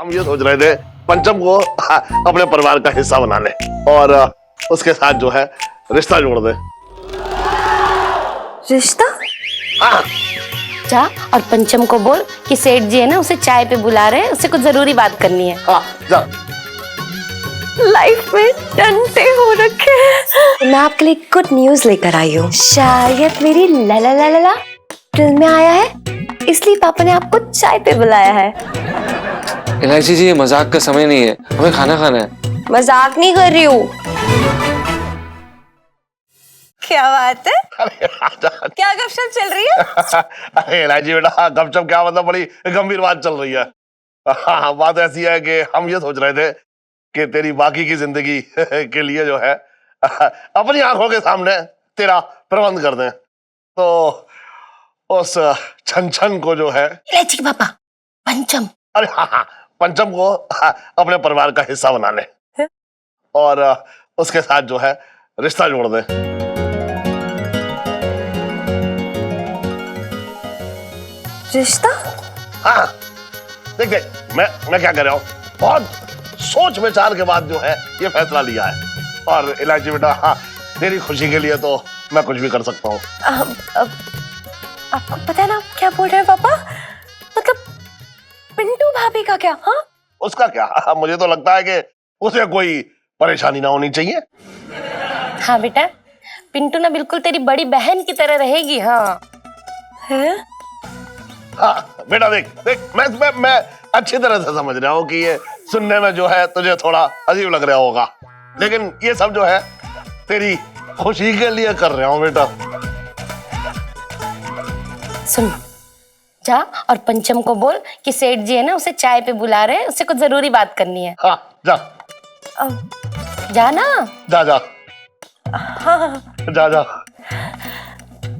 हम ये सोच रहे थे पंचम को अपने परिवार का हिस्सा बना ले और उसके साथ जो है रिश्ता जोड़ दे। रिश्ता? हाँ। जा और पंचम को बोल कि सेठ जी है ना उसे चाय पे बुला रहे हैं, उससे कुछ जरूरी बात करनी है। हाँ, जा। लाइफ में टंटे हो रखे हैं। मैं आपके लिए गुड न्यूज लेकर आई हूँ। शायद मेरी लला ला ला ला दिल में आया है, इसलिए पापा ने आपको चाय पे बुलाया है। इलायची जी, ये मजाक का समय नहीं है, हमें खाना खाना है। मजाक नहीं कर रही हूँ। क्या बात है? क्या गपशप चल रही है? अरे इलायची बेटा, गपशप क्या, मतलब बड़ी गंभीर बात चल रही है। हाँ, बात ऐसी है कि हम ये सोच रहे थे कि तेरी बाकी की जिंदगी के लिए जो है अपनी आंखों के सामने तेरा प्रबंध कर दें, तो उस छन छन को जो है इलायची के पापा, पंचम। अरे हाँ, पंचम को अपने परिवार का हिस्सा बना ले और उसके साथ जो है रिश्ता जोड़ दे। रिश्ता? हाँ, देख देख मैं क्या कर रहा हूँ, बहुत सोच विचार के बाद जो है ये फैसला लिया है। और इलायची बेटा, हाँ, तेरी खुशी के लिए तो मैं कुछ भी कर सकता हूँ। आपको पता है ना क्या बोल रहे हैं पापा? मतलब पिंटू भाभी का क्या? हाँ, उसका क्या, मुझे तो लगता है कि उसे कोई परेशानी ना होनी चाहिए। हाँ बेटा, पिंटू ना बिल्कुल तेरी बड़ी बहन की तरह रहेगी। हाँ है? हाँ बेटा, देख देख मैं अच्छी तरह से समझ रहा हूँ कि ये सुनने में जो है तुझे थोड़ा अजीब लग रहा होगा, लेकिन ये सब जो है तेरी खुशी के लिए कर रहा हूँ बेटा। सुन, जा और पंचम को बोल कि सेठ जी है ना उसे चाय पे बुला रहे हैं, उससे कुछ जरूरी बात करनी है। हाँ, जा। जा ना। जा जा। हाँ। जा जा।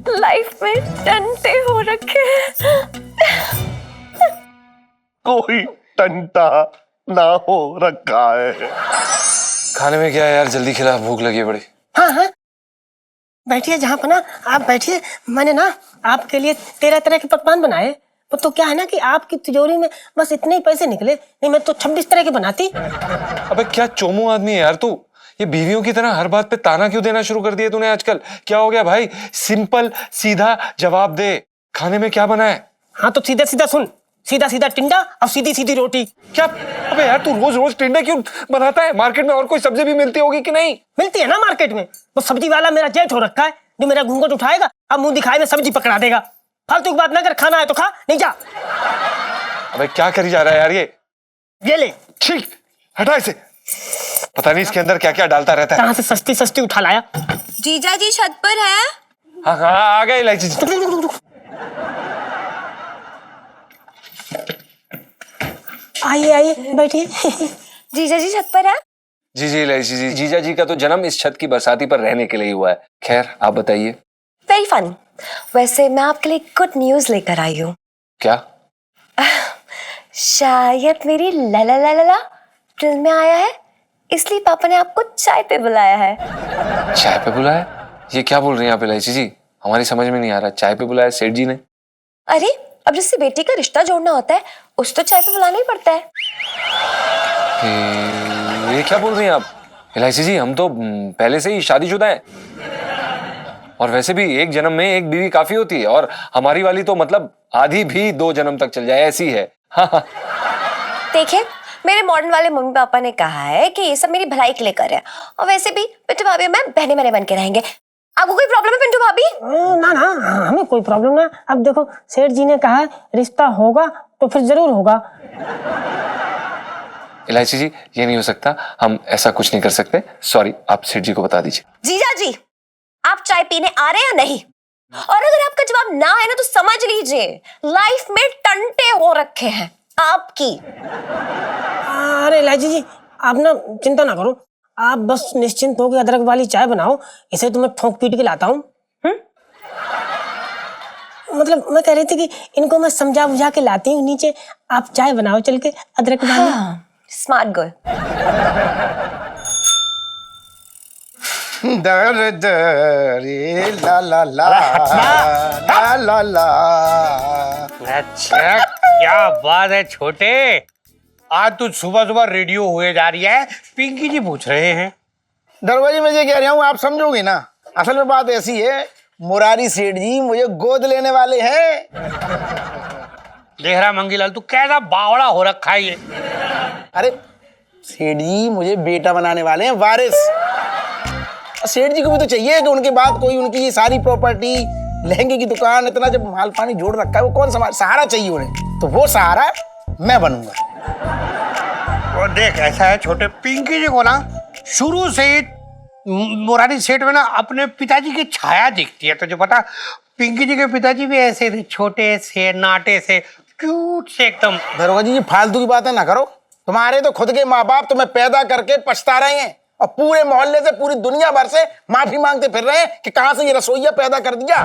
लाइफ में टंटे हो रखे हैं। कोई टंटा ना हो रखा है। खाने में क्या है यार, जल्दी खिला, भूख लगी है बड़ी। हाँ हाँ, बैठिए जहाँ पर ना आप बैठिए। मैंने ना आपके लिए 13 तरह के पकवान बनाए। वो तो क्या है ना कि आपकी तिजोरी में बस इतने ही पैसे निकले, नहीं मैं तो 26 तरह के बनाती। अबे क्या चोमू आदमी है यार तू, ये बीवियों की तरह हर बात पे ताना क्यों देना शुरू कर दिया तूने आजकल? क्या हो गया भाई? सिंपल सीधा जवाब दे, खाने में क्या बना है? हाँ तो सीधा सीधा सुन, सीधा सीधा टिंडा और सीधी सीधी रोटी। क्या? अबे यार तू रोज रोज टिंडे क्यों बनाता है? मार्केट में और कोई सब्जी भी मिलती होगी कि नहीं? मिलती है ना मार्केट में। वो सब्जी वाला मेरा जेठ हो रखा है, जो मेरा घूंघट उठाएगा अब मुंह दिखाए में सब्जी पकड़ा देगा। फालतू की बात ना कर, खाना है तो खा, नहीं जा। अबे क्या करी जा रहा है यार ये ले। ठीक, हटा इसे। पता नहीं इसके अंदर क्या क्या डालता रहता है। कहाँ से सस्ती सस्ती उठा लाया। जीजा जी छत पर है। हाँ हाँ, आ गए इलायची जी। आइए आइए बैठिए। जीजा जी छत पर है। जी जी इलायची जी, जीजा जी का तो जन्म इस छत की बरसाती पर रहने के लिए ही हुआ है। खैर आप बताइए। Very fun. वैसे मैं आपके लिए गुड न्यूज लेकर आई हूँ। क्या? शायद मेरी लला ला ला ला दिल में आया है, इसलिए पापा ने आपको चाय पे बुलाया है। चाय पे बुलाया? ये क्या बोल रही हैं आप इलायची जी? हमारी समझ में नहीं आ रहा। चाय पे बुलाया सेठ जी ने? अरे अब जिससे बेटी का रिश्ता जोड़ना होता है उस तो चाय पे बुलाना ही पड़ता है। ये क्या बोल रही हैं आप इलायची जी? हम तो पहले से ही शादीशुदा हैं, और वैसे भी एक जन्म में एक बीवी काफी होती है, और हमारी वाली तो मतलब आधी भी 2 जन्म तक चल जाए ऐसी है। हाँ। देखिए, मेरे मॉडर्न वाले मम्मी पापा ने कहा है कि ये सब मेरी भलाई के लिए कर रहे हैं, और वैसे भी पिंटू भाभी और मैं बहने बहने बन के रहेंगे। आपको कोई प्रॉब्लम है पिंटू भाभी? ना ना, हमें कोई प्रॉब्लम ना। अब देखो सेठ जी ने कहा रिश्ता होगा तो फिर जरूर होगा। इलायची जी ये नहीं हो सकता, हम ऐसा कुछ नहीं कर सकते। सॉरी, आप सेठ जी को बता दीजिए। जीजा जी, आप चाय पीने आ रहे हैं या नहीं? और अगर आपका जवाब ना है ना तो समझ लीजिए लाइफ में टंटे हो रखे हैं आपकी। अरे इलायची जी, आप ना चिंता ना करो, आप बस निश्चिंत हो के अदरक वाली चाय बनाओ, इसे तो मैं ठोक पीट के लाता हूँ। मतलब मैं कह रही थी कि इनको मैं समझा बुझा के लाती हूँ नीचे, आप चाय बनाओ चल के अदरक वाली। हाँ, स्मार्ट गर्ल। दर दरे ला ला ला ला ला ला। अच्छा क्या बात है छोटे, आज तो सुबह सुबह रेडियो हुए जा रही है, पिंकी जी पूछ रहे हैं। दरोगा जी मैं ये कह रहा हूँ, आप समझोगे ना। असल में बात ऐसी है, मुरारी सेठ जी मुझे गोद लेने वाले हैं। देख रहा मंगीलाल, तू कैसा बावड़ा हो रखा है ये। अरे सेठ जी मुझे बेटा बनाने वाले हैं, वारिस। सेठ जी को भी तो चाहिए कि उनके बाद कोई उनकी ये सारी प्रॉपर्टी, लहंगे की दुकान, इतना जब माल पानी जोड़ रखा है, वो कौन सा सहारा चाहिए उन्हें, तो वो सहारा मैं बनूंगा। और देख ऐसा है छोटे, पिंकी जी को ना शुरू से ही मुरारी सेठ में ना अपने पिताजी की छाया दिखती है। तुझे पता, पिंकी जी के पिताजी भी ऐसे थे, छोटे से, नाटे से, क्यूट से एकदम। दरोगा जी ये फालतू की बातें ना करो। तुम्हारे तो खुद के माँ बाप तुम्हें पैदा करके पछता रहे हैं और पूरे मोहल्ले से, पूरी दुनिया भर से माफी मांगते फिर रहे हैं कि कहां से ये रसोईया पैदा कर दिया।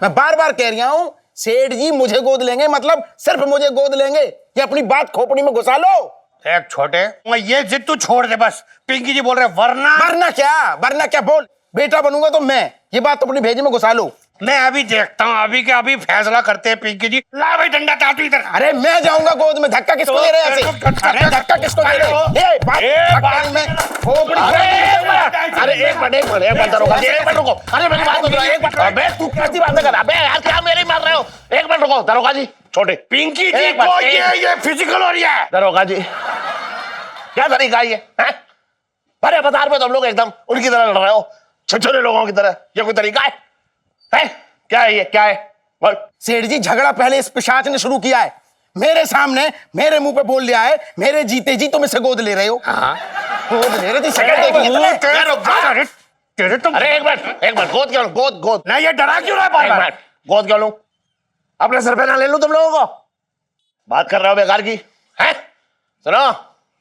मैं बार बार कह रहा हूं, सेठ जी मुझे गोद लेंगे मतलब सिर्फ मुझे गोद लेंगे। ये अपनी बात खोपड़ी में घुसा लो। एक छोटे, ये जिद तू छोड़ दे बस। पिंकी जी बोल रहे वरना वरना क्या बोल, बेटा बनूंगा तो मैं, ये बात तो अपनी भेजी में घुसा लो। मैं अभी देखता हूँ, अभी के अभी फैसला करते हैं। पिंकी जी ला भाई डंडा चाटू इधर। अरे मैं जाऊंगा गोद में, धक्का किसको दे रहे हैं ऐसे? अरे धक्का किसको दे रहे हैं? ये बात में खोपड़ी। अरे एक मिनट दरोगा जी, एक मिनट रुको। अरे मेरी बात सुनो, एक मिनट। अबे तू कैसी बातें कर रहा है? अबे यार क्या मेरी मार रहे हो? एक मिनट रुको दरोगा जी, छोटे। पिंकी जी को ये फिजिकल हो रही है। दरोगा जी क्या तरीका है ये? हैं? भरे बाजार में तुम लोग एकदम उनकी तरह लड़ रहे हो, छोटे लोगों की तरह। ये कोई तरीका है? क्या है ये, क्या है? बोल। सेठ जी झगड़ा पहले इस पिशाच ने शुरू किया है, मेरे सामने मेरे मुंह पे बोल लिया है, मेरे जीते जी तुम इसे गोद ले रहे हो। गोद ले रहे थे, शक्ल देखी है तुमने? तेरे तो अरे एक मिनट गोद क्यों? गोद नहीं, ये डरा क्यों रहा है एक मिनट, गोद क्यों लूं? अपने सर पे ना ले लूं तुम लोगों को? बात कर रहे हो बेकार की हैं? सुनो,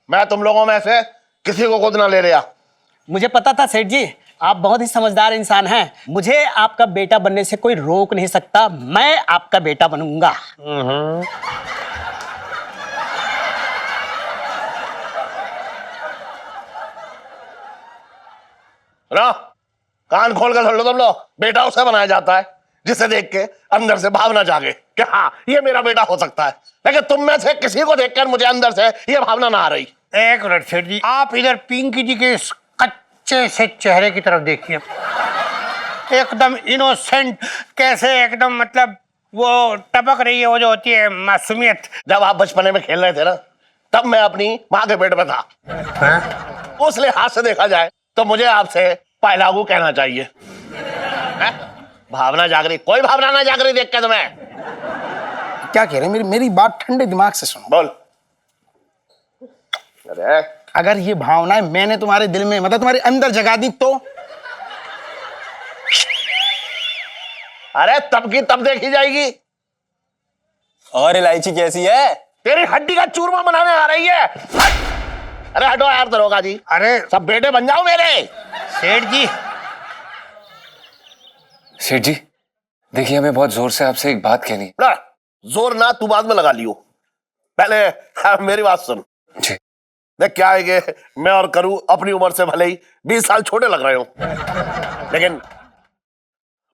मैं तुम लोगों में से किसी को गोद ना ले रहा। मुझे पता था सेठ जी, आप बहुत ही समझदार इंसान हैं। मुझे आपका बेटा बनने से कोई रोक नहीं सकता। मैं आपका बेटा बनूंगा। सुनो, कान खोल कर सुन लो तुम लोग। बेटा उसे बनाया जाता है जिसे देख के अंदर से भावना जागे कि हाँ ये मेरा बेटा हो सकता है, लेकिन तुम में से किसी को देखकर मुझे अंदर से ये भावना ना आ रही। एक मिनट सेठ जी, आप इधर पिंकी जी के इस कच्चे से चेहरे की तरफ देखिए। एकदम इनोसेंट, कैसे एकदम मतलब वो टपक रही है, वो जो होती है मासूमियत। जब आप बचपने में खेल रहे थे ना, तब मैं अपनी माँ के पेट में था। उस लिहाज से देखा जाए तो मुझे आपसे पायलागू कहना चाहिए। हैं? भावना जाग रही? कोई भावना ना जाग रही देख के तुम्हें? क्या कह रहे हैं? मेरी बात ठंडे दिमाग से सुनो। बोल। अरे अगर ये भावनाएं मैंने तुम्हारे दिल में, मतलब तुम्हारे अंदर जगा दी तो? अरे तब की तब देखी जाएगी। और इलायची कैसी है? तेरी हड्डी का चूरमा बनाने आ रही है। अरे हटो यार दरोगा जी, अरे सब बेटे बन जाओ मेरे। सेठ जी, सेठ जी देखिए, हमें बहुत जोर से आपसे एक बात कहनी है। ना जोर ना तू बाद में लगा लियो, पहले मेरी बात सुन। जी। देख क्या है कि मैं और करूं अपनी उम्र से भले ही 20 साल छोटे लग रहे हो, लेकिन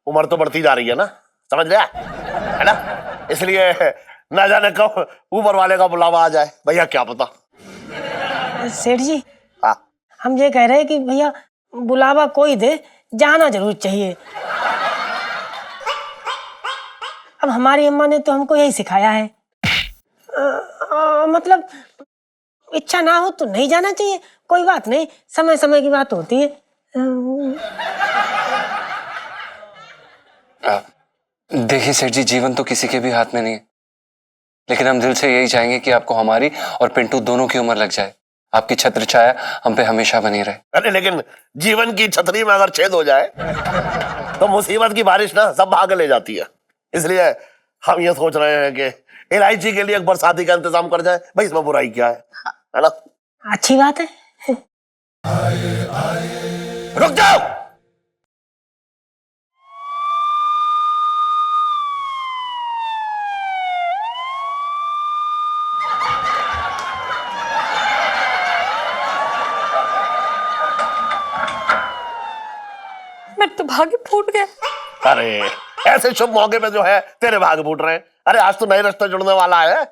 उम्र तो बढ़ती जा रही है ना, समझ रहा है ना? इसलिए ना जाने कब ऊपर वाले का बुलावा आ जाए, भैया क्या पता। सेठ जी, हाँ हम ये कह रहे हैं कि भैया बुलावा कोई दे, जाना जरूर चाहिए। अब हमारी अम्मा ने तो हमको यही सिखाया है, मतलब इच्छा ना हो तो नहीं जाना चाहिए, कोई बात नहीं, समय समय की बात होती है। देखिए सेठ जी, जीवन तो किसी के भी हाथ में नहीं है, लेकिन हम दिल से यही चाहेंगे कि आपको हमारी और पिंटू दोनों की उम्र लग जाए, आपकी छत्र छाया हम पे हमेशा बनी रहे। अरे लेकिन जीवन की छतरी में अगर छेद हो जाए तो मुसीबत की बारिश ना सब भाग ले जाती है। इसलिए हम ये सोच रहे हैं कि इलायची के लिए एक बरसाती का इंतजाम कर जाए। भाई इसमें बुराई क्या है ना? अच्छी बात है। रुक जाओ। मेरे तो भाग्य फूट गया। अरे ऐसे शुभ मौके पे जो है तेरे भाग फूट रहे हैं। अरे आज तो नए रास्ते जुड़ने वाला है।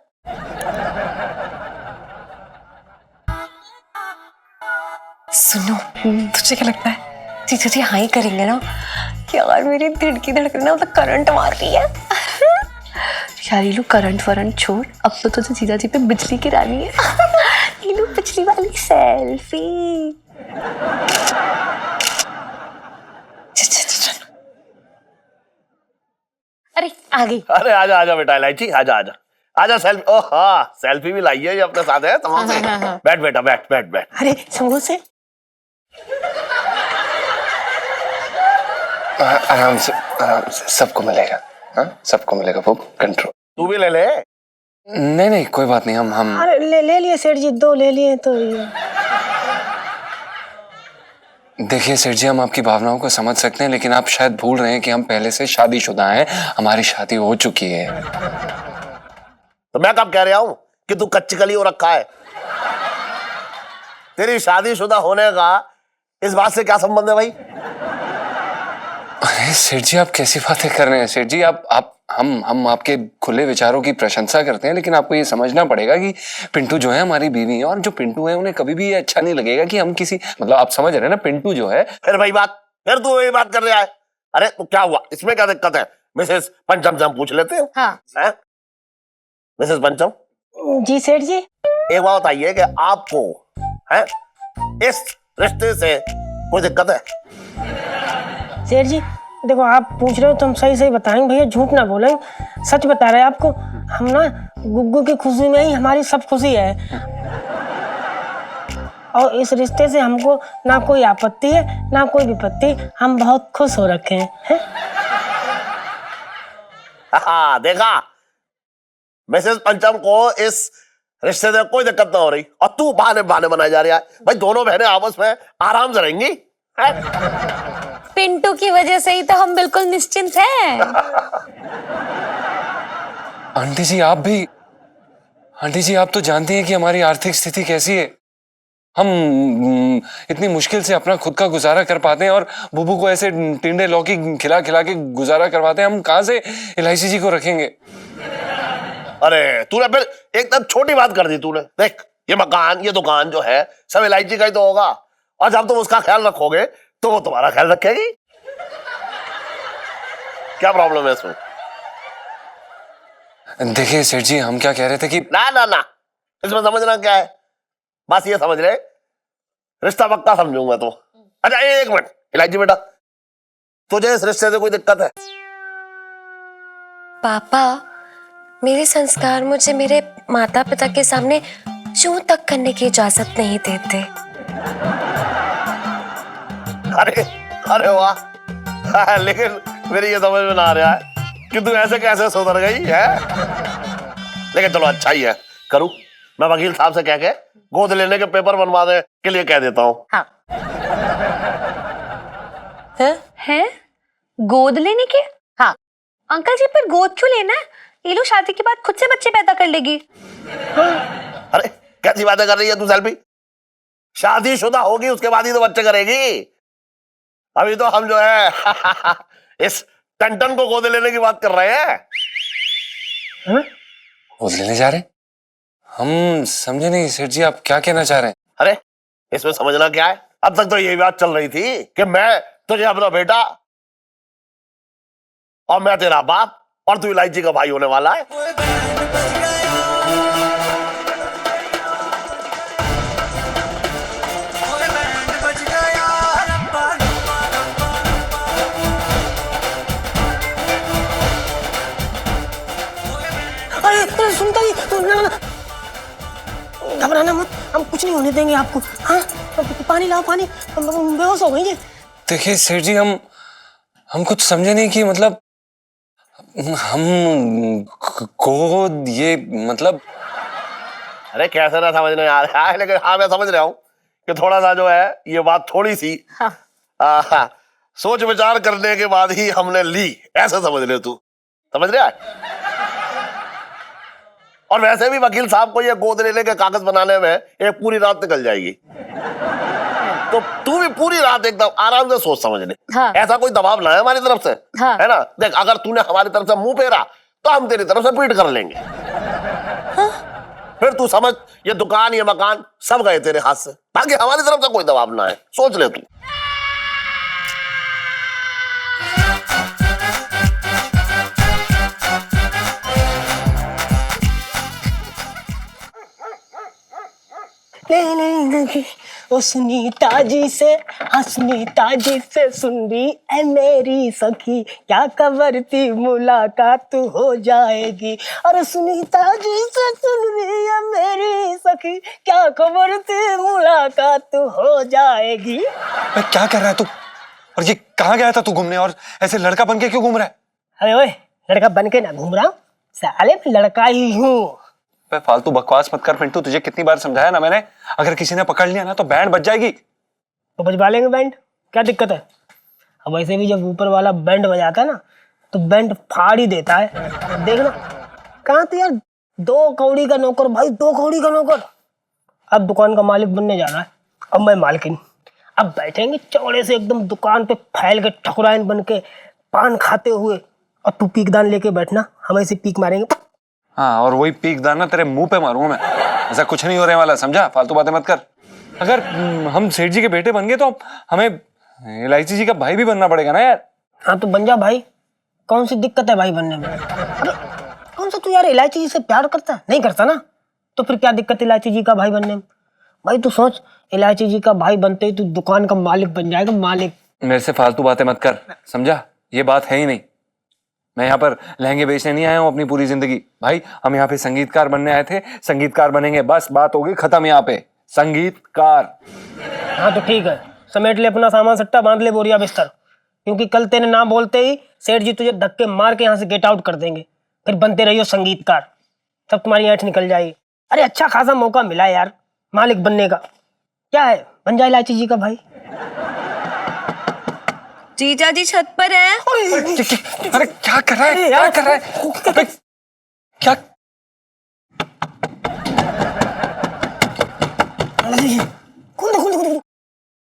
सुनो, तुझे क्या लगता है जीजा जी हाँ ही करेंगे ना? यार मेरी दिल की धड़कन ना मतलब करंट मार रही है। यार ये लो करंट वरंट छोड़, अब तो तुझे जीजा जी पे बिजली गिरानी है। ये लो पिछली वाली सेल्फी। अरे आ गई। अरे आजा आजा बेटा इलायची, आजा आजा आजा। सेल्फी, ओ हाँ सेल्फी भी लाई है ये अपने साथ है तमाम से। बैठ बेटा बैठ बैठ बैठ। अरे समोसे। आराम से सबको मिलेगा। हाँ सबको मिलेगा वो कंट्रोल। तू भी ले ले। नहीं नहीं कोई बात नहीं, हम अरे ले लिए सेठ जी, 2 ले लिए तो देखिए सेठ जी, हम आपकी भावनाओं को समझ सकते हैं, लेकिन आप शायद भूल रहे हैं कि हम पहले से शादीशुदा हैं, हमारी शादी हो चुकी है। तो मैं कब कह रहा हूं कि तू कच्ची कली हो रखा है? तेरी शादीशुदा होने का इस बात से क्या संबंध है भाई? अरे सेठ जी आप कैसी बातें कर रहे हैं? सेठ जी आप हम आपके खुले विचारों की प्रशंसा करते हैं, लेकिन आपको ये समझना पड़ेगा कि पिंटू जो है हमारी बीवी है, और जो पिंटू है उन्हें कभी भी ये अच्छा नहीं लगेगा कि हम किसी मतलब आप समझ रहे हैं ना, पिंटू जो है। फिर भाई फिर तू वही बात कर रहा है। अरे तो क्या हुआ, इसमें क्या दिक्कत है? मिसेस पंचम से हम पूछ लेते हैं। हाँ। मिसेस पंचम जी सेठ जी। एक बात बताइए कि आपको है इस रिश्ते से कोई दिक्कत है? सेठ जी देखो, आप पूछ रहे हो तो हम सही सही बताएंगे भैया, झूठ ना बोलेंगे, सच बता रहे हैं आपको। हम ना गुग्गू की खुशी में ही हमारी सब खुशी है, और इस रिश्ते से हमको ना कोई आपत्ति है ना कोई विपत्ति। हम बहुत खुश हो रखे हैं। हाँ देखा, मिसेस पंचम को इस रिश्ते से कोई दिक्कत ना हो रही, और तू बहाने बहाने बनाए जा रहा है। भाई दोनों बहनें आपस में आराम से रहेंगी है? पिंटू की वजह से ही तो हम बिल्कुल निश्चिंत हैं। आंटी जी आप तो जानती हैं कि हमारी आर्थिक स्थिति कैसी है। हम इतनी मुश्किल से अपना खुद का गुजारा कर पाते हैं, और बुबू को ऐसे टिंडे लौकी खिला खिला के गुजारा करवाते हैं। हम कहाँ से इलायची जी को रखेंगे? अरे तूने फिर एकदम छोटी बात कर दी तूने। देख ये मकान ये दुकान जो है सब इलायची का ही तो होगा, और जब तुम उसका ख्याल रखोगे तो वो तुम्हारा ख्याल रखेगी। क्या प्रॉब्लम है इसमें? देखिए सेठ जी, हम क्या कह रहे थे कि ना ना ना, इसमें समझना क्या है? बस ये समझ रहे रिश्ता पक्का समझूंगा तो। अच्छा एक मिनट इलायची बेटा, तुझे इस रिश्ते से कोई दिक्कत है? पापा मेरे संस्कार मुझे मेरे माता पिता के सामने चूं तक करने की इजाजत नहीं देते। अरे अरे वाह, लेकिन मेरी ये समझ में ना आ रहा है कि तू ऐसे कैसे सुधर गई है। लेकिन चलो अच्छा ही है, करूं मैं वकील साहब से कह के गोद लेने के पेपर बनवाने के लिए कह देता हूँ। हाँ। हैं? गोद लेने के? हाँ। अंकल जी पर गोद क्यों लेना है? ये लोग शादी के बाद खुद से बच्चे पैदा कर लेगी। अरे कैसी बातें कर रही है तू सेल्फी? शादीशुदा होगी उसके बाद ही तो बच्चे करेगी। अभी तो हम जो है इस टन को गोद लेने की बात कर रहे हैं। गोद लेने जा रहे हैं? हम समझे नहीं सेठ जी, आप क्या कहना चाह रहे हैं? अरे इसमें समझना क्या है? अब तक तो यही बात चल रही थी कि मैं तुझे अपना बेटा और मैं तेरा बाप और तू इलायची का भाई होने वाला है। अरे सुनता ही घबराना मत, हम कुछ नहीं होने देंगे आपको। हाँ पानी लाओ, पानी, हम बेहोश हो गए। देखिए सेठ जी, हम कुछ समझे नहीं कि मतलब हम गोद ये मतलब। अरे कैसे ना समझने आ रहा है, लेकिन हाँ मैं समझ रहा हूँ कि थोड़ा सा जो है ये बात थोड़ी सी सोच विचार करने के बाद ही हमने ली, ऐसा समझ ले तू। समझ रहा है? और वैसे भी वकील साहब को ये गोद लेने के कागज बनाने में एक पूरी रात निकल जाएगी, तो तू भी पूरी रात एकदम आराम से सोच समझ ले। हाँ। ऐसा कोई दबाव ना है हमारी तरफ से। हाँ। है ना? देख अगर तूने हमारी तरफ से मुंह फेरा तो हम तेरी तरफ से पीठ कर लेंगे। फिर तू समझ ये दुकान ये मकान सब गए तेरे हाथ से। बाकी हमारी तरफ से कोई दबाव ना है, सोच ले तू। ओ सुनीता जी से सुनीता जी से सुन रही है मेरी सखी, क्या खबर थी मुलाकात हो जाएगी। और सुनीता जी से सुन रही है मेरी सखी, क्या खबर थी मुलाकात हो जाएगी। मैं क्या कर रहा है तू? और ये कहाँ गया था तू घूमने, और ऐसे लड़का बन के क्यों घूम रहा है? अरे ओए, लड़का बन के ना घूम रहा हूँ साले, लड़का ही हूँ। फालतू बकवास मत कर पिंटू, तुझे कितनी बार समझाया ना मैंने, अगर किसी ने पकड़ लिया ना तो बैंड बज जाएगी। तो बजवा लेंगे बैंड, क्या दिक्कत है। अब वैसे भी जब ऊपर वाला बैंड बजाता है ना तो बैंड फाड़ ही देता है। देखना कहाँ थे यार, 2 कौड़ी का नौकर भाई, 2 कौड़ी का नौकर। अब दुकान का मालिक बनने जाना है, अब मैं मालकिन। अब बैठेंगे चौड़े से एकदम दुकान पे फैल के ठकुराइन बन के पान खाते हुए, और तू पीकदान लेके बैठना, हम ऐसे पीक मारेंगे। हाँ, और वही पीक दाना तेरे मुंह पे मारूंगा मैं। ऐसा कुछ नहीं होने वाला, समझा? फालतू बातें मत कर। अगर हम सेठ जी के बेटे बन गए तो हमें इलायची जी का भाई भी बनना पड़ेगा ना यार। हाँ तो बन जा भाई, कौन सी दिक्कत है भाई बनने में। अरे कौन सा तू यार इलायची जी से प्यार करता नहीं करता ना, तो फिर क्या दिक्कत इलायची जी का भाई बनने में। भाई तू सोच, इलायची जी का भाई बनते ही तू दुकान का मालिक बन जाएगा, मालिक। मेरे से फालतू बातें मत कर, समझा? ये बात है ही नहीं। मैं यहाँ पर लहंगे बेचने नहीं आया हूँ अपनी पूरी जिंदगी। भाई हम यहाँ पे संगीतकार बनने आए थे, संगीतकार बनेंगे, बस बात होगी खत्म। यहाँ पे संगीतकार। हाँ तो ठीक है, समेट ले अपना सामान, सट्टा बांध ले बोरिया बिस्तर, क्योंकि कल तेरे ना बोलते ही सेठ जी तुझे धक्के मार के यहाँ से गेट आउट कर देंगे। फिर बनते रहियो संगीतकार, सब तुम्हारी ऐठ निकल जाएगी। अरे अच्छा खासा मौका मिला यार मालिक बनने का, क्या है, बन जाए इलायची जी का भाई। जीजा जी छत पर है। अरे क्या कर रहा है, क्या कर रहा है? अबे, क्या?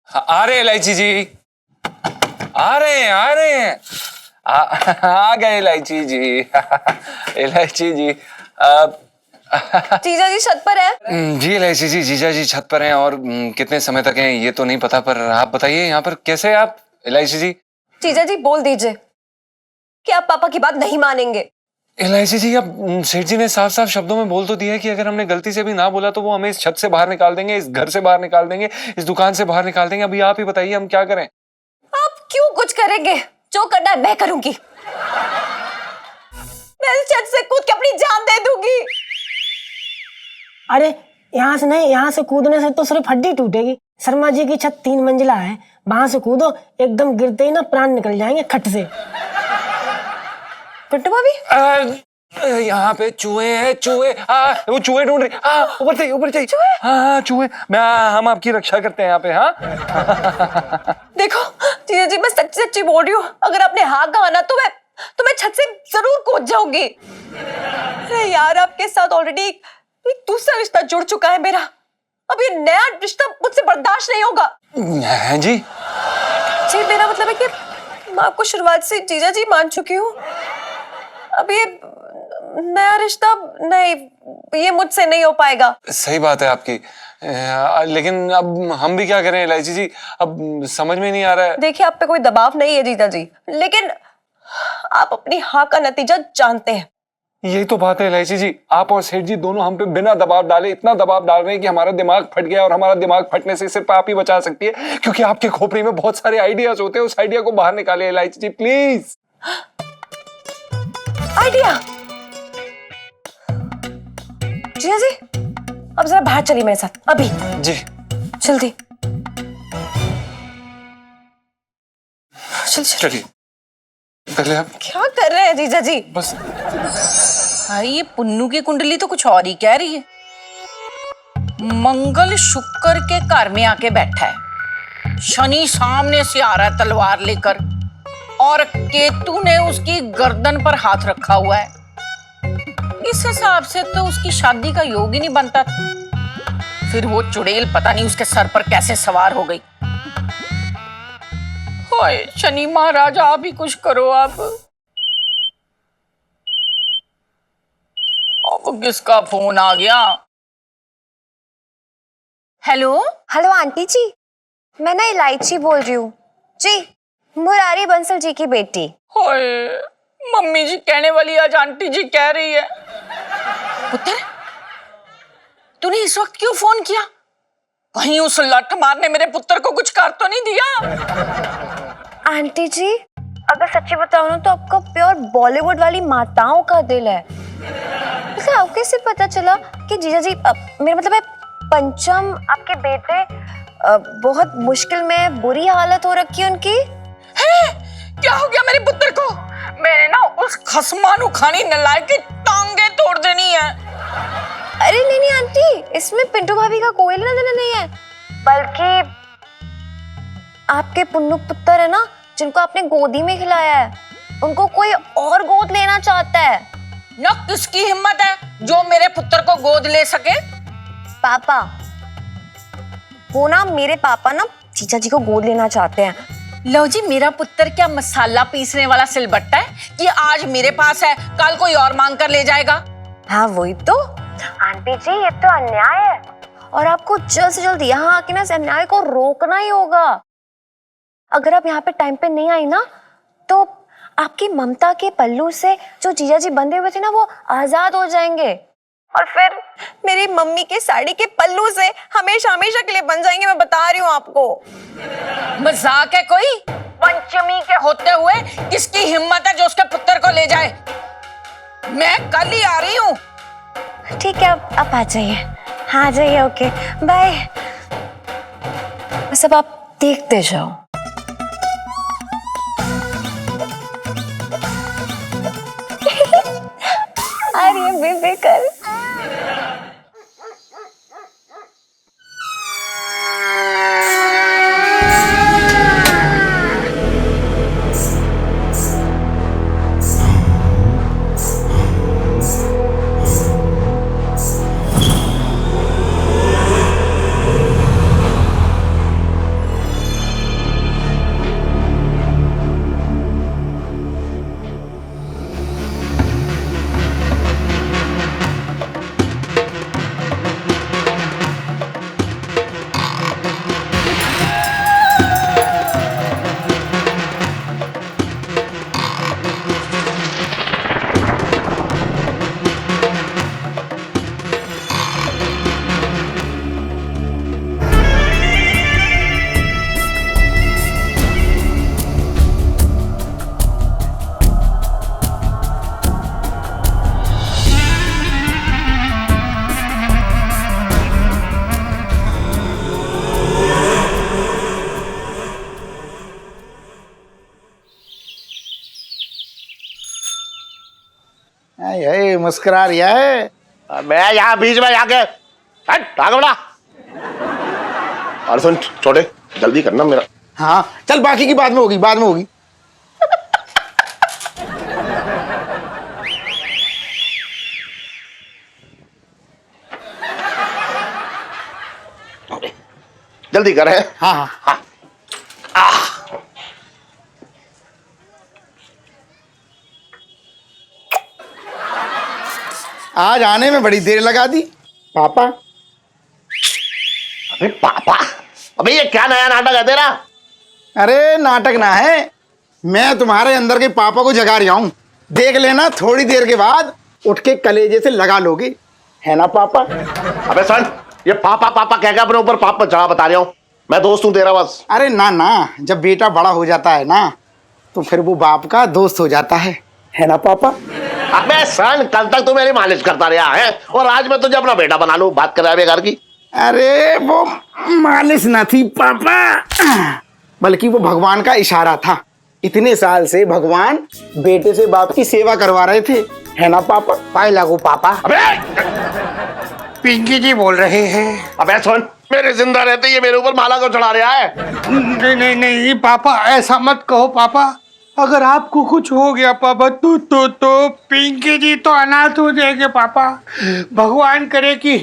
आ रहे इलायची जी, आ रहे हैं, आ गए इलायची जी। इलायची जी, जीजा जी छत पर है। जी इलायची जी, जीजा जी छत पर हैं, और कितने समय तक हैं ये तो नहीं पता, पर आप बताइए यहाँ पर कैसे हैं आप इलायची जी? जीजा जी बोल दीजिए कि आप पापा की बात नहीं मानेंगे। इलायची जी, अब सेठ जी ने साफ साफ शब्दों में बोल तो दिया है कि अगर हमने गलती से भी ना बोला तो वो हमें इस छत से बाहर निकाल देंगे, इस घर से बाहर निकाल देंगे, इस दुकान से बाहर निकाल देंगे। अभी आप ही बताइए हम क्या करें? आप क्यों कुछ करेंगे, जो करना है मैं करूंगी। मैं इस छत से कूद के अपनी जान दे दूंगी। अरे यहाँ से नहीं, यहाँ से कूदने से तो सिर्फ हड्डी टूटेगी। शर्मा जी की छत 3 मंजिला है, वहां से कूदो, एकदम गिरते ही ना प्राण निकल जाएंगे खट से। पिंटू भाभी, यहाँ पे चूहे हैं, चूहे। वो चूहे ढूंढ रही। ऊपर चाहिए, ऊपर चाहिए। हाँ चूहे, हम आपकी रक्षा करते हैं यहाँ पे। हाँ देखो जीजा जी, मैं सच्ची सच्ची बोल रही हूँ, अगर आपने हाँ कहा ना तो मैं छत से जरूर कूद जाऊंगी। अरे यार, आपके साथ ऑलरेडी एक दूसरा रिश्ता जुड़ चुका है मेरा, अब ये नया रिश्ता मुझसे बर्दाश्त नहीं होगा। है जी? जी मेरा मतलब है कि मैं आपको शुरुआत से जीजा जी मान चुकी हूँ, अब ये नया रिश्ता नहीं, ये मुझसे नहीं हो पाएगा। सही बात है आपकी, लेकिन अब हम भी क्या करें इलायची जी, अब समझ में नहीं आ रहा है। देखिए, आप पे कोई दबाव नहीं है जीजा जी, लेकिन आप अपनी हाँ का नतीजा जानते हैं। यही तो बात है इलायची जी, आप और सेठ जी दोनों हम पे बिना दबाव डाले इतना दबाव डाल रहे हैं कि हमारा दिमाग फट गया, और हमारा दिमाग फटने से सिर्फ आप ही बचा सकती है, क्योंकि आपके खोपड़ी में बहुत सारे आइडियाज होते हैं। उस आइडिया को बाहर निकाले इलायची जी, प्लीज। आइडिया? जीजा जी, अब जरा बाहर चलिए मेरे साथ, अभी जी जल्दी। चलिए, पहले आप क्या कर रहे हैं जीजा जी? बस। भाई ये पुन्नू की कुंडली तो कुछ और ही कह रही है। मंगल शुक्र के घर में आके बैठा है, शनि सामने से आ रहा है तलवार लेकर, और केतु ने उसकी गर्दन पर हाथ रखा हुआ है। इस हिसाब से तो उसकी शादी का योग ही नहीं बनता था। फिर वो चुड़ैल पता नहीं उसके सर पर कैसे सवार हो गई। हाय शनि महाराज, आप ही कुछ करो। आप अब किसका फोन आ गया? हेलो। हेलो आंटी जी, मैं ना इलायची बोल रही हूँ जी, मुरारी बंसल जी की बेटी। होए, मम्मी जी कहने वाली आज आंटी जी कह रही है। पुत्र, तूने इस वक्त क्यों फोन किया? कहीं उस लठ मार ने मेरे पुत्र को कुछ कर तो नहीं दिया? आंटी जी, अगर सच्ची बताऊं ना तो आपका प्योर बॉलीवुड वाली माताओं का दिल है। वैसे आपको कैसे पता चला कि जीजा जी मेरा मतलब है पंचम आपके बेटे बहुत मुश्किल में, बुरी हालत हो रखी है उनकी? है? क्या हो गया मेरे पुत्र को? मैंने ना उस खसमानू खानी नलायक की टांगे तोड़ देनी है। अरे नहीं नहीं आंटी, इसमें पिंटू भाभी का कोई लेना देना नहीं है, बल्कि आपके पुन्नू पुत्र है ना, जिनको आपने गोदी में खिलाया है, उनको कोई और गोद लेना चाहता है। ना किसकी हिम्मत है जो मेरे पुत्र को गोद ले सके? पापा, वो ना मेरे पापा ना जीजा जी को गोद लेना चाहते हैं। लो जी, मेरा पुत्र क्या मसाला पीसने वाला सिलबट्टा है कि आज मेरे पास है कल कोई और मांग कर ले जाएगा? हाँ वही तो आंटी जी, ये तो अन्याय है और आपको जल्द से जल्द यहाँ आके ना इस अन्याय को रोकना ही होगा। अगर आप यहाँ पे टाइम पे नहीं आई ना तो आपकी ममता के पल्लू से जो जीजा जी बंधे हुए थे ना, वो आजाद हो जाएंगे और फिर मेरी मम्मी के साड़ी के पल्लू से हमेशा हमेशा के लिए बन जाएंगे। मैं बता रही हूँ आपको। मजाक है कोई? पंचमी के होते हुए किसकी हिम्मत है जो उसके पुत्र को ले जाए? मैं कल ही आ रही हूँ। ठीक है, आप आ जाइए। हाँ आ जाइए, ओके बाय। बस अब आप देखते जाओ। आ रही है बेबे कल। मुस्कुरा रहा है। मैं यहाँ बीच में जाके हट आगे बढ़ा। और सुन छोटे, जल्दी करना मेरा। हाँ चल, बाकी की बाद में होगी, बाद में होगी। जल्दी कर। हाँ हाँ हाँ। आज आने में बड़ी देर लगा दी पापा। अरे पापा, अबे ये क्या नया नाटक है तेरा? अरे नाटक ना है, मैं तुम्हारे अंदर के पापा को जगा रहा हूँ। देख लेना, थोड़ी देर के बाद उठ के कलेजे से लगा लोगे, है ना पापा? अबे सन, ये पापा पापा कह के अपने ऊपर पापा चढ़ा बता रहा हूँ। मैं दोस्त हूँ तेरा बस। अरे ना ना, जब बेटा बड़ा हो जाता है ना तो फिर वो बाप का दोस्त हो जाता है ना पापा? अबे सन, कल तक तू मेरी मालिश करता रहा है और आज मैं तुझे अपना बेटा बना लूं, बात कर रहा है बेकार की। अरे वो मालिश ना थी पापा, बल्कि वो भगवान का इशारा था। इतने साल से भगवान बेटे से बाप की सेवा करवा रहे थे, है ना पापा? पाए लागू पापा। अबे पिंकी जी बोल रहे हैं। अबे सुन, मेरे जिंदा रहते ये मेरे ऊपर माला को चढ़ा रहा है। नहीं नहीं नहीं पापा, ऐसा मत कहो पापा। अगर आपको कुछ हो गया पापा तो पिंकी जी तो अनाथ हो जाएंगे पापा। भगवान करे कि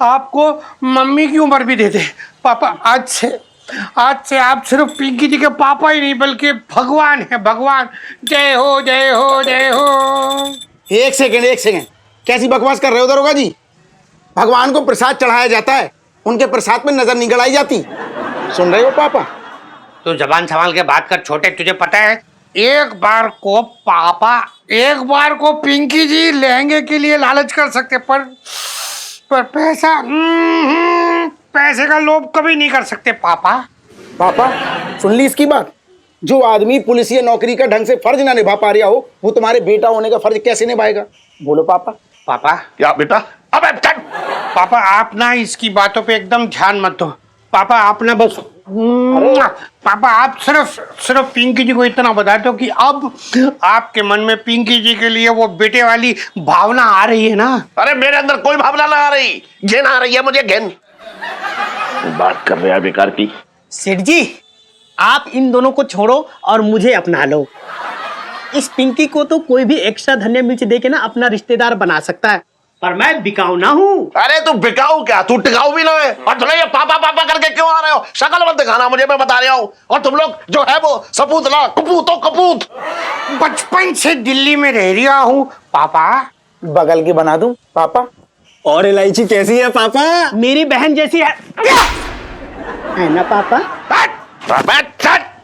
आपको मम्मी की उम्र भी दे दे पापा। आज से आप सिर्फ पिंकी जी के पापा ही नहीं बल्कि भगवान है, भगवान। जय हो जय हो जय हो। एक सेकंड, कैसी बकवास कर रहे हो दरोगा जी? भगवान को प्रसाद चढ़ाया जाता है, उनके प्रसाद में नजर नहीं गड़ाई जाती। सुन रहे हो पापा? तो जबान संभाल के बात कर छोटे, तुझे पता है एक बार को पिंकी जी लहंगे के लिए लालच कर सकते, पर पैसे का लोभ कभी नहीं कर सकते पापा। पापा सुन ली इसकी बात? जो आदमी पुलिस या नौकरी का ढंग से फर्ज ना निभा पा रहा हो, वो तुम्हारे बेटा होने का फर्ज कैसे निभाएगा? बोलो पापा। पापा क्या बेटा? अबे चल पापा, आप ना इसकी बातों पे एकदम ध्यान मत दो पापा। आप ना बस पापा आप सिर्फ पिंकी जी को इतना बता दो कि अब आपके मन में पिंकी जी के लिए वो बेटे वाली भावना आ रही है ना? अरे मेरे अंदर कोई भावना ना आ रही, घिन आ रही है मुझे, घिन। बात कर रहे हैं बेकार की। सेठ जी आप इन दोनों को छोड़ो और मुझे अपना लो। इस पिंकी को तो कोई भी एक्स्ट्रा धनिया मिर्च दे के ना अपना रिश्तेदार बना सकता है, पर मैं बिकाऊ ना हूँ। अरे तू बिकाऊ क्या, तू टिकाऊ भी ना है। और तुम ये पापा पापा करके क्यों आ रहे हो? शक्ल मत दिखाना मुझे, मैं बता रहा हूँ। और तुम लोग जो है वो सपूत ना, कपूत हो कपूत। बचपन से दिल्ली में रह रहा हूँ पापा। बगल की बना दूं पापा? और इलायची कैसी है पापा? मेरी बहन जैसी है ना पापा?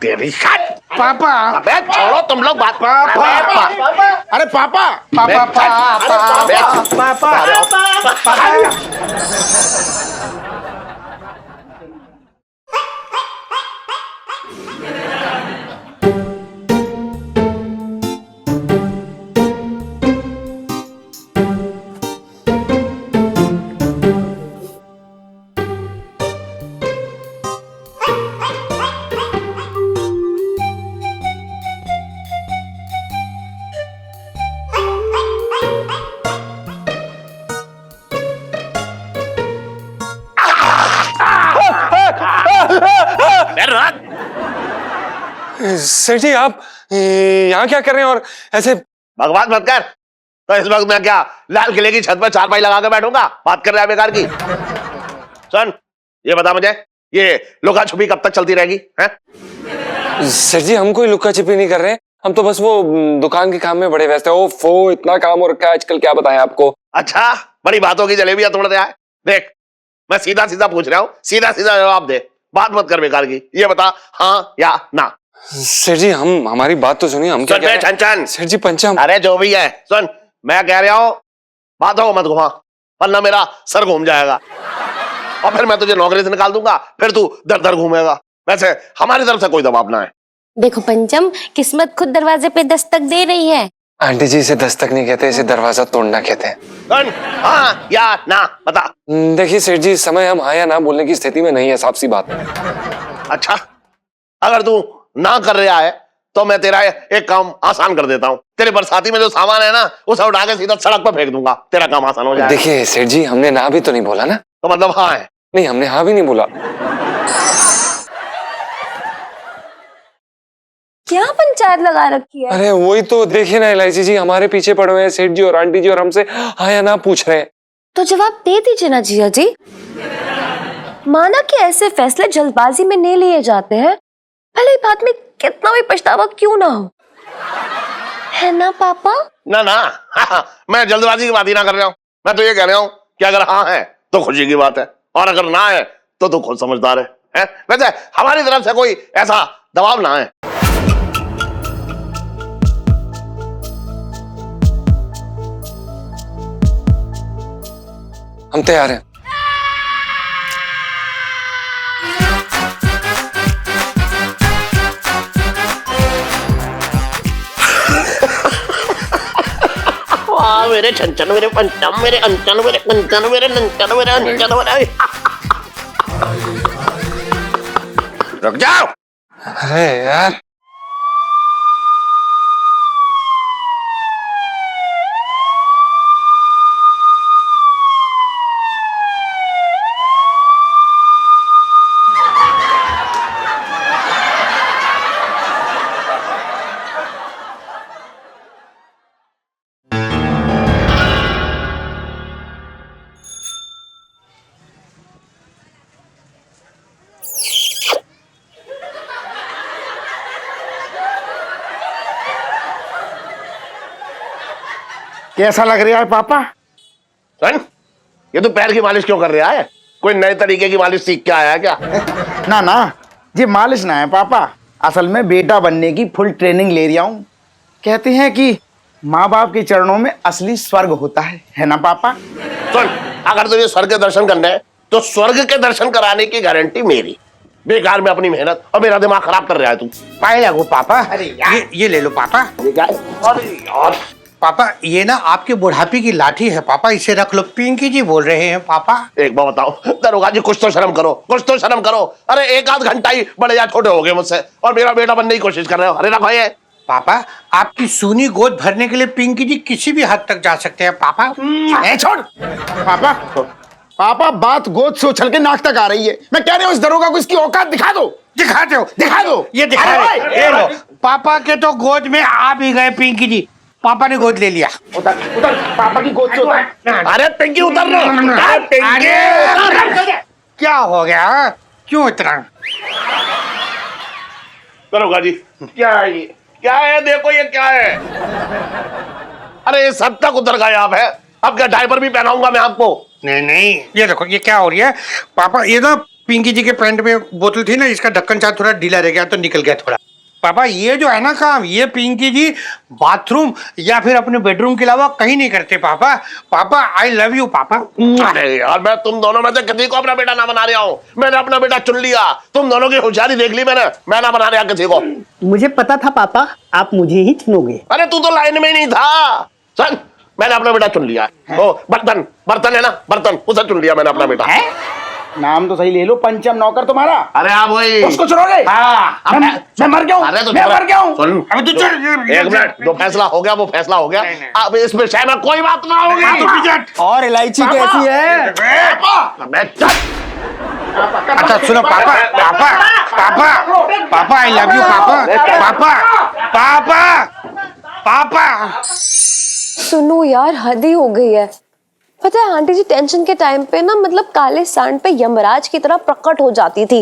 तेरी शट। पापा अबे छोड़ो तुम लोग बात। अरे पापा सेठ जी आप यहाँ क्या कर रहे हैं और ऐसे? भगवान मत कर। तो इस वक्त मैं क्या लाल किले की छत पर चारपाई लगा के बैठूंगा? बात कर रहा है बेकार की। सुन ये बता मुझे, ये लुका छुपी कब तक चलती रहेगी? हैं? सेठ जी हम कोई लुक्का छिपी नहीं कर रहे हैं, हम तो बस वो दुकान के काम में बड़े व्यस्त है। ओफो इतना काम हो रखा है आजकल, क्या बताएं आपको। अच्छा बड़ी बातों की जलेबियां तोड़ दिया है। देख मैं सीधा सीधा पूछ रहा हूँ, सीधा सीधा जवाब दे, बात मत कर बेकार की। ये बता हाँ या ना? सेठ जी हमारी बात तो सुनिए। हम क्या कह रहे हैं? छन सेठ जी पंचम। अरे जो भी है सुन, मैं कह रहा हूँ बातों को मत घुमा, वरना मेरा सर घूम जाएगा और फिर मैं तुझे नौकरी से निकाल दूंगा, फिर तू दर दर घूमेगा। वैसे हमारी तरफ से कोई दबाव ना है। देखो पंचम, किस्मत खुद दरवाजे पे दस्तक दे रही है। आंटी जी इसे दस्तक नहीं कहते, इसे दरवाजा तोड़ना कहते हैं। सुन हाँ या ना बता। देखिए सेठ जी समय हम हाँ या ना बोलने की स्थिति में नहीं है, साफ सी बात। अच्छा अगर तू ना कर रहा है तो मैं तेरा एक काम आसान कर देता हूँ। तेरे बरसाती में जो सामान है ना उसे उठा के सीधा सड़क पर फेंक दूंगा, तेरा काम आसान हो जाएगा। देखिए सेठ जी हमने ना भी तो नहीं बोला ना। तो मतलब हाँ है? नहीं हमने हाँ भी नहीं बोला। क्या पंचायत लगा रखी है? अरे वही तो देखिए ना इलायची जी, हमारे पीछे पड़े हुए हैं सेठ जी और आंटी जी और हमसे हाँ या ना पूछ रहे हैं। तो जवाब दे दीजिए ना जिया जी। माना कि ऐसे फैसले जल्दबाजी में नहीं लिए जाते हैं, भले ही बाद में कितना भी पछतावा क्यों ना हो, है ना पापा? ना ना मैं जल्दबाजी की बात ही ना कर रहा हूँ। मैं तो ये कह रहा हूँ कि अगर हाँ है तो खुशी की बात है, और अगर ना है तो तू खुद समझदार है? वैसे हमारी तरफ से कोई ऐसा दबाव ना है। हम तैयार हैं। वाह मेरे छंचन मेरे पंचम मेरे अंचन मेरे कंचन मेरे नंचन मेरे अंचन मेरे। रुक जाओ। अरे यार कैसा लग रहा है पापा? सुन ये तू पैर की मालिश क्यों कर रहा है? कोई नए तरीके की मालिश सीख के आया है क्या? ना ना, ये मालिश ना है पापा, असल में बेटा बनने की फुल ट्रेनिंग ले रहा हूँ। कहते हैं कि माँ बाप के चरणों में असली स्वर्ग होता है ना पापा? सुन, अगर तुझे स्वर्ग के दर्शन करने हैं तो स्वर्ग के दर्शन कराने की गारंटी मेरी। बेकार में अपनी मेहनत और मेरा दिमाग खराब कर रहा है तू। पाए लगो पापा, ये ले लो पापा। अरे यार पापा ये ना आपके बुढ़ापे की लाठी है पापा, इसे रख लो। पिंकी जी बोल रहे हैं पापा। एक बात बताओ दरोगा जी, कुछ तो शर्म करो, कुछ तो शर्म करो। अरे एक आध घंटा ही बड़े या छोटे हो गए मुझसे और मेरा बेटा बनने की कोशिश कर रहे हो। अरे रखो ये। पापा आपकी सूनी गोद भरने के लिए पिंकी जी किसी भी हद तक जा सकते हैं पापा। छोड़ पापा, पापा बात गोद से उछल के नाक तक आ रही है। मैं कह रहा हूँ इस दरोगा को इसकी औकात दिखा दो। दिखाते हो? दिखा दो। ये दिखा रहे। ये लो पापा के तो गोद में आ भी गए पिंकी जी, पापा ने गोद ले लिया। उतर उतर, पापा की गोद से उतर। अरे पिंकी उतर लो। अरे पिंकी अरे क्या हो गया, क्यों इतना? दरोगा जी क्या है ये? क्या है? देखो ये क्या है? अरे ये सब तक उतर गए आप है। अब क्या डायपर भी पहनाऊंगा मैं आपको? नहीं नहीं, ये देखो ये क्या हो रही है पापा। ये ना पिंकी जी के पैंट में बोतल थी ना, इसका ढक्कन शायद थोड़ा ढीला रह गया तो निकल गया थोड़ा। पापा ये जो है ना काम, ये पिंकी जी बाथरूम या फिर अपने बेडरूम के अलावा कहीं नहीं करते पापा। पापा आई लव यू पापा। अरे यार मैं तुम दोनों में से किसी को अपना बेटा ना बना रहा हूँ। मैंने अपना बेटा चुन लिया। तुम दोनों की होशियारी देख ली मैंने। मैं ना बना रहा किसी को। मुझे पता था पापा आप मुझे ही चुनोगे। अरे तू तो लाइन में नहीं था। सुन, मैंने अपना बेटा चुन लिया। ओ बर्तन, बर्तन है ना, बर्तन, उसे चुन लिया मैंने अपना बेटा। नाम तो सही ले लो, पंचम नौकर तुम्हारा। अरे आप वही उसको चुनोगे? हाँ, मैं मर गया हूँ। अरे तो मैं मर गया हूँ। सुन, अबे तू चल। एक मिनट, जो फैसला हो गया वो फैसला हो गया। अब इस विषय में कोई बात ना होगी। और इलायची कैसी है? मैं चल। अच्छा सुनो पापा, पापा पापा पापा आई लव यू पापा। पापा पापा पापा। सुनो यार, हद ही हो गई है। पता है आंटी जी टेंशन के टाइम पे ना मतलब काले सांड पे यमराज की तरह प्रकट हो जाती थी,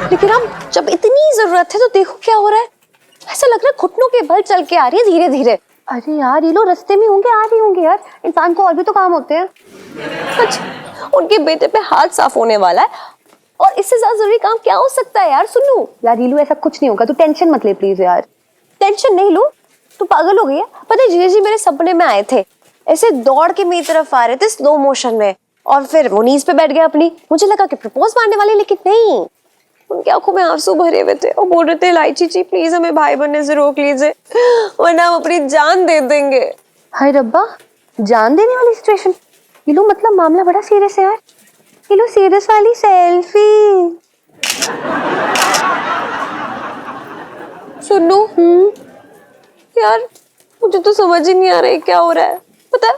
लेकिन अब जब इतनी जरूरत है तो देखो क्या हो रहा है। ऐसा लग रहा है घुटनों के बल चल के आ रही है धीरे धीरे। अरे यार ये लोग रास्ते में होंगे, आ रही होंगे यार, इंसान को और भी तो काम होते हैं। अच्छा, उनके बेटे पे हाथ साफ होने वाला है और इससे ज्यादा जरूरी काम क्या हो सकता है यार। सुनो यार रीलू, ऐसा कुछ नहीं होगा, तू टेंशन मत ले प्लीज यार। टेंशन नहीं लो, तू पागल हो गई है। पता है जीजा जी मेरे सपने में आए थे, ऐसे दौड़ के मेरी तरफ आ रहे थे स्लो मोशन में, और फिर वो नीज पे बैठ गए अपनी। मुझे लगा कि प्रपोज मारने वाले, लेकिन नहीं, उनकी आंखों में आंसू भरे हुए थे और बोल रहे थे इलायची जी प्लीज हमें भाई बनने से रोक लीजिए वरना हम अपनी जान दे देंगे। हाय रब्बा, जान देने वाली सिचुएशन। ये लो मतलब मामला बड़ा सीरियस है यार। ये लो सीरियस वाली सेल्फी। सुनो यार, मुझे तो समझ ही नहीं आ रहा है क्या हो रहा है। पता है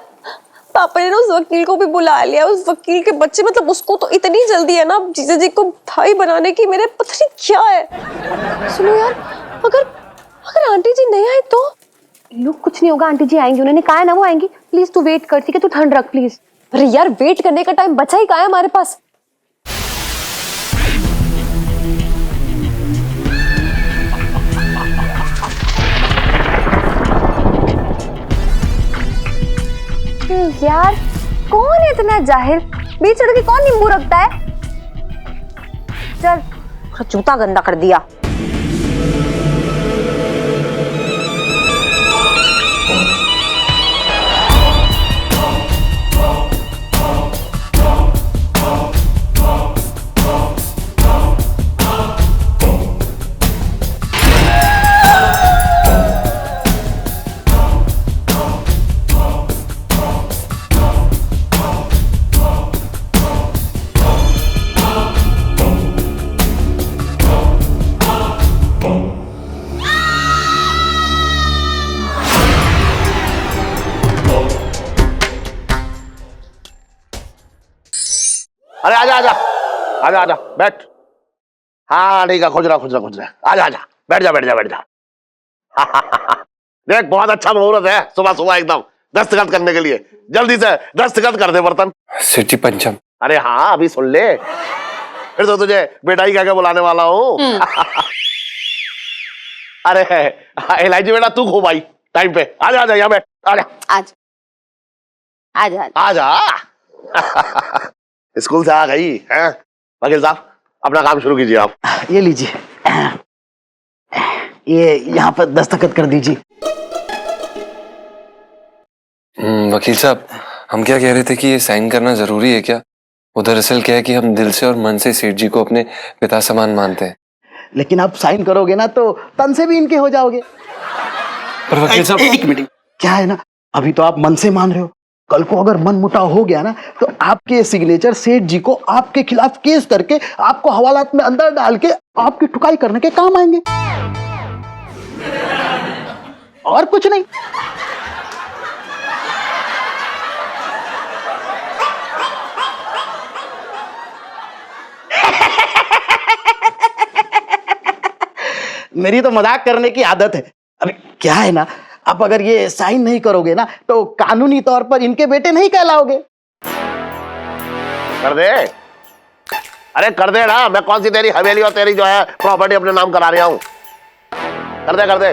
पापा ने ना उस वकील को भी बुला लिया। उस वकील के बच्चे मतलब उसको तो इतनी जल्दी है ना जीजा जी को भाई बनाने की, मेरे पता नहीं क्या है। सुनो यार, अगर अगर आंटी जी नहीं आए तो? लोग कुछ नहीं होगा, आंटी जी आएंगी, उन्होंने कहा है ना वो आएंगी। प्लीज तू वेट कर, ठीक है, तू ठंड रख प्लीज। अरे यार वेट करने का टाइम बचा ही कहाँ है हमारे पास। यार कौन है इतना जाहिल, बीच सड़क के कौन नींबू रखता है। चल जूता गंदा कर दिया। अरे आजा आजा आजा आजा बैठ। हाँ ठीक है, खुज रहा आजा आजा, बैठ जा बैठ जा बैठ जा। देख बहुत अच्छा मुहूर्त है, सुबह सुबह एकदम दस्तखत करने के लिए। जल्दी से दस्तखत कर दे बर्तन। सिटी पंचम। अरे हाँ अभी सुन ले, फिर तो तुझे बेटा ही कह के बुलाने वाला हूँ। अरे इलायची बेटा तू खूब आई टाइम पे। आजा आजा यहाँ बैठ, आजा आजा आजा आजा। स्कूल से आ गई हैं? वकील साहब अपना काम शुरू कीजिए आप। ये लीजिए, ये यहाँ पर दस्तखत कर दीजिए। वकील साहब, हम क्या कह रहे थे कि ये साइन करना जरूरी है क्या? वो दरअसल क्या है कि हम दिल से और मन से सेठ जी को अपने पिता समान मानते हैं। लेकिन आप साइन करोगे ना तो तन से भी इनके हो जाओगे। पर वकील साहब, एक मिनट, क्या है ना, अभी तो आप मन से मान रहे हो, कल को अगर मन मुटाव हो गया ना तो आपके सिग्नेचर सेठ जी को आपके खिलाफ केस करके आपको हवालात में अंदर डाल के आपकी ठुकाई करने के काम आएंगे, और कुछ नहीं। मेरी तो मजाक करने की आदत है। अरे क्या है ना, आप अगर ये साइन नहीं करोगे ना तो कानूनी तौर पर इनके बेटे नहीं कहलाओगे। कर दे, अरे कर दे ना। मैं कौन सी तेरी हवेली और तेरी जो है प्रॉपर्टी अपने नाम करा रहा हूं। कर दे कर दे।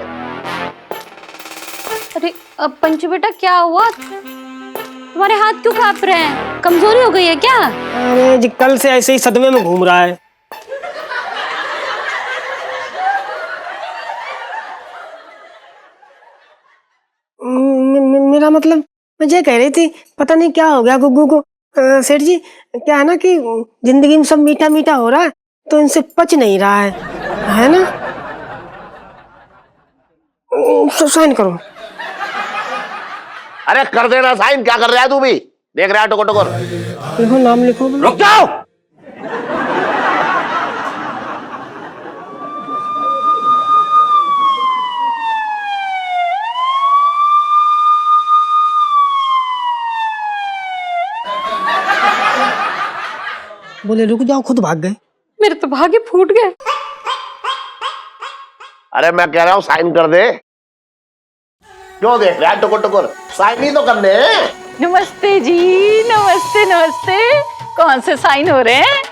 अरे अब पंचू बेटा क्या हुआ, तुम्हारे हाथ क्यों कांप रहे हैं? कमजोरी हो गई है क्या? अरे जी कल से ऐसे ही सदमे में घूम रहा है। मेरा मतलब मैं ये कह रही थी, पता नहीं क्या हो गया गुग्गू को। सेठ जी क्या है ना कि जिंदगी में सब मीठा मीठा हो रहा है तो इनसे पच नहीं रहा है ना। साइन करो। अरे कर देना साइन, क्या कर रहा है तू भी? देख रहा है टुकुर टुकुर। देखो नाम लिखो। रुक जाओ। बोले रुक जाओ, खुद भाग गए। मेरे तो भागे फूट गए। अरे मैं कह रहा हूं साइन कर दे। क्यों देख रहा है टुकुर टुकुर? साइन ही तो करने हैं। नमस्ते जी, नमस्ते नमस्ते। कौन से साइन हो रहे हैं?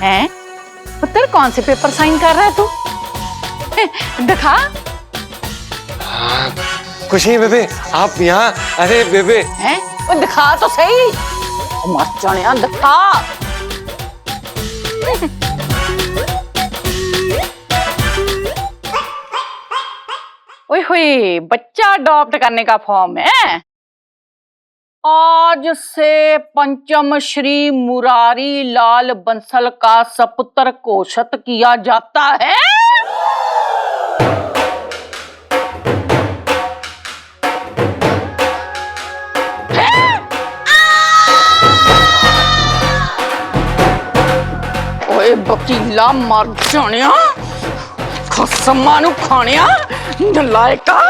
हैं? पुत्र कौन से पेपर साइन कर रहा है तू? दिखा। कुछ नहीं बेबे, आप यहाँ। अरे बेबे, हैं? वो दिखा तो सही। मत जाने, दिखा। ओए होए, बच्चा अडॉप्ट करने का फॉर्म है। आज से पंचम श्री मुरारी लाल बंसल का सपुत्र घोषित किया जाता है। ओए वकीला मर जानिया, खसमा नु खानिया, नलायका।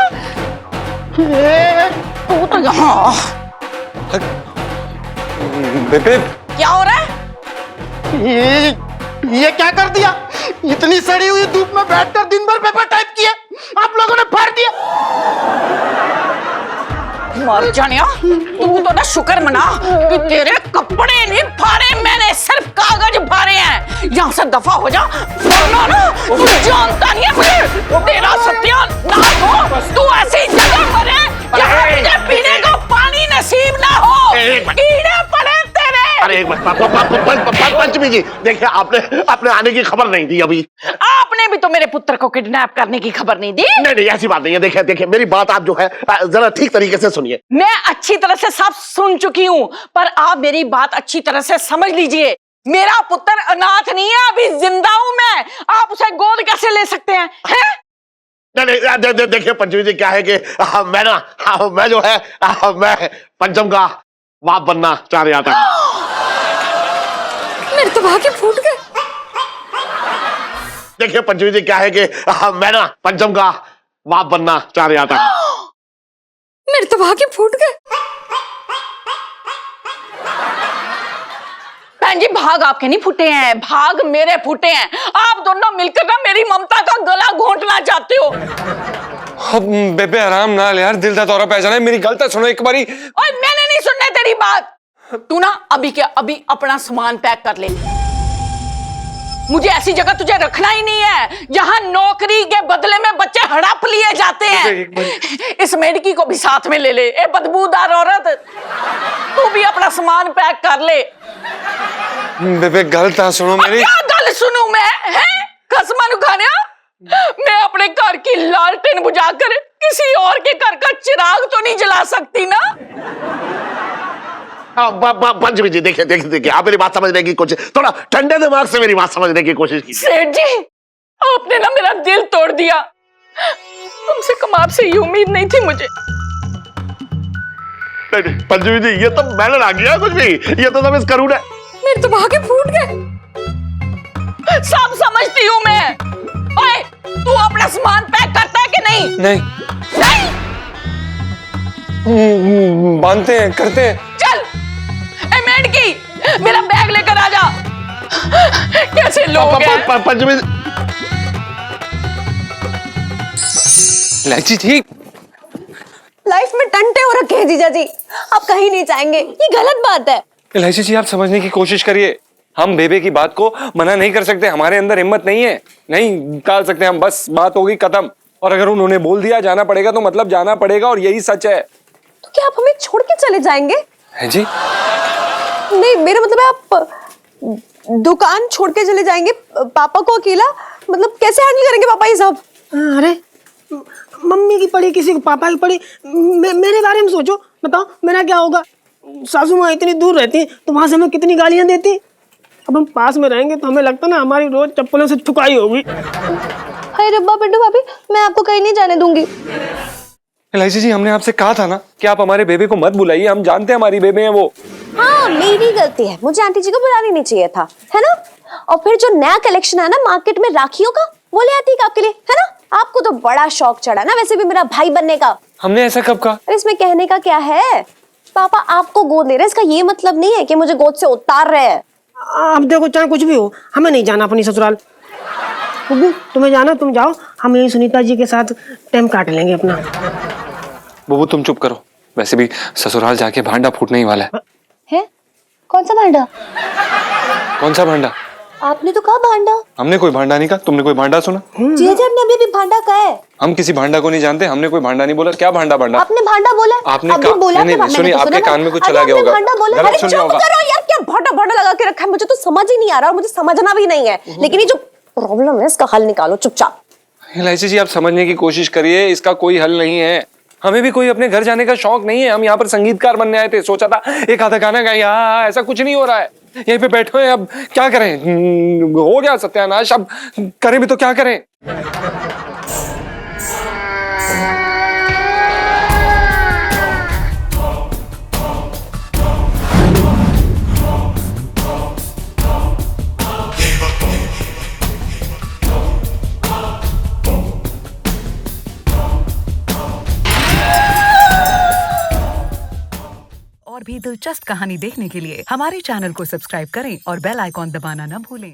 तू तो यहाँ। बेबे क्या हो रहा है? ये क्या कर दिया? इतनी सड़ी हुई धूप में बैठकर दिन भर पेपर टाइप किया, आप लोगों ने फाड़ दिया। मर जानिया, तू तो ना शुक्र मना कि तेरे कपड़े नहीं फाड़े मैंने, सिर्फ कागज फाड़े हैं। यहाँ से दफा हो जा, वरना ना तू जानता नहीं है फिर तेरा सत्यानाश हो। तू ऐसी जगह मरे जहाँ तुझे पीने को पानी नसीब ना हो, कीड़े पड़े तेरे। अरे एक मिनट पंचमी जी, देखिए आपने आने की खबर नहीं दी अभी। आपने भी तो मेरे पुत्र को किडनैप करने की खबर नहीं दी। नहीं ऐसी बात नहीं है। देखिए मेरी बात आप जो है जरा ठीक तरीके से सुनिए। मैं अच्छी तरह से सब सुन चुकी हूँ, पर आप मेरी बात अच्छी तरह से समझ लीजिए। मेरा पुत्र अनाथ नहीं है, अभी जिंदा हूं मैं। आप उसे गोद कैसे ले सकते हैं? नहीं देखिए पंचमी जी, क्या है कि मैं जो है मैं पंचम का बाप बनना चाह रहा था। मेरे तो भागे फूट गए। देखिए पंचमी जी, क्या है कि मैं पंचम का बाप बनना चाह रहा था। मेरे तो भागे फूट गए। बहन जी, भाग आपके नहीं फूटे हैं, भाग मेरे फूटे हैं। आप दोनों मिलकर ना मेरी ममता का गला घोंटना चाहते हो। अब बेबे आराम ना ले यार, दिल का दौरा पै जाना है। मेरी गलती सुनो एक बारी। और मैंने नहीं सुनना तेरी बात। तू ना अभी के अभी अपना सामान पैक कर ले। मुझे ऐसी जगह तुझे रखना ही नहीं है जहां नौकरी के बदले में बच्चे हड़प लिए जाते हैं। इस मेडकी को भी साथ में ले ले। ए बदबूदार औरत, तू भी अपना सामान पैक कर ले। बेबे गलत ना सुनो मेरी। क्या गल सुनूं मैं? हैं? कसम खाने मैं अपने घर की लालटेन बुझाकर किसी और के घर का चिराग तो नहीं जला सकती ना। पंचमी जी देखिए देखिए देखिए, आप मेरी बात समझने की कोशिश, थोड़ा ठंडे दिमाग से मेरी बात समझने की कोशिश कीजिए। सेठ जी, आपने ना मेरा दिल तोड़ दिया। कम से कम आपसे ये उम्मीद नहीं थी मुझे। नहीं, पंचमी जी ये तो मैंने ना किया कुछ भी, ये तो सब इस करूँ ने। मेरे तो भागे फूट गए। सब समझती हूँ मैं। ओए, तू अपना सामान पैक करता है कि नहीं? नहीं नहीं। बांधते हैं, करते हैं। चल, ए मेडकी, मेरा बैग लेकर आ जा। कैसे लोग हैं? पंचमी इलायची ठीक। लाइफ में टंटे हो रखे हैं जीजा जी, आप कहीं नहीं जाएंगे, ये गलत बात है। इलायची जी आप समझने की कोशिश करिए। हम बेबे की बात को मना नहीं कर सकते, हमारे अंदर हिम्मत नहीं है, नहीं टाल सकते हम। बस बात होगी खत्म। और अगर उन्होंने बोल दिया जाना पड़ेगा तो मतलब जाना पड़ेगा, और यही सच है। तो क्या आप हमें छोड़ के चले जाएंगे? है जी? नहीं, मेरा मतलब है आप दुकान छोड़ के चले जाएंगे पापा को अकेला? मतलब कैसे हैंडल करेंगे पापा ये सब? अरे मम्मी की पड़ी, किसी को पापा की पड़ी, मेरे बारे में सोचो। बताओ मेरा क्या होगा? सासू माँ इतनी दूर रहती है तो वहां से हमें कितनी गालियां देती। अब हम पास में रहेंगे तो हमें लगता ना हमारी रोज चप्पलों से ठुकाई होगी। हाय रब्बा बिड्डू भाभी, मैं आपको कहीं नहीं जाने दूंगी। इलायची जी हमने आपसे कहा था ना कि आप हमारे बेबे को मत बुलाइए, हम जानते हैं हमारी बेबे हैं वो। हाँ मेरी गलती है, मुझे आंटी जी को बुलानी नहीं चाहिए था, है ना? और फिर जो नया कलेक्शन है ना मार्केट में राखियों का, वो ले आती है आपके लिए, है ना? आपको तो बड़ा शौक चढ़ा ना वैसे भी मेरा भाई बनने का। हमने ऐसा कब कहा? अरे इसमें कहने का क्या है? पापा आपको गोद ले रहे, इसका ये मतलब नहीं है कि मुझे गोद से उतार रहे हैं। अब देखो चाहे कुछ भी हो, हमें नहीं जाना अपनी ससुराल। बुब्बू तुम्हें जाना तुम जाओ, हम यही सुनीता जी के साथ टाइम काट लेंगे अपना। बुबू तुम चुप करो, वैसे भी ससुराल जाके भांडा फूटने ही वाला है? कौन सा भांडा? कौन सा भांडा? आपने तो कहा भांडा। हमने कोई भांडा नहीं कहा, तुमने कोई भांडा सुना? जी जी हमने अभी भांडा कहा है। हम किसी भांडा को नहीं जानते, हमने कोई भांडा नहीं बोला। क्या भांडा? भांडा आपने भांडा बोला। आपने अभी बोला नहीं, सुनिए, आपके कान में कुछ चला गया होगा, भांडा बोला। गलत अरे सुना चुप होगा। करो यार, क्या भांडा भांडा लगा के रखा है, मुझे तो समझ ही नहीं आ रहा और मुझे समझना भी नहीं है। लेकिन ये जो प्रॉब्लम है इसका हल निकालो चुपचाप। इलायची जी आप समझने की कोशिश करिए, इसका कोई हल नहीं है। हमें भी कोई अपने घर जाने का शौक नहीं है, हम यहाँ पर संगीतकार बनने आए थे, सोचा था एक आधा गाना गाए। ऐसा कुछ नहीं हो रहा है, यहीं पे बैठे हैं। अब क्या करें? हो गया सत्यानाश, अब करें भी तो क्या करें? और भी दिलचस्प कहानी देखने के लिए हमारे चैनल को सब्सक्राइब करें और बेल आइकॉन दबाना न भूलें।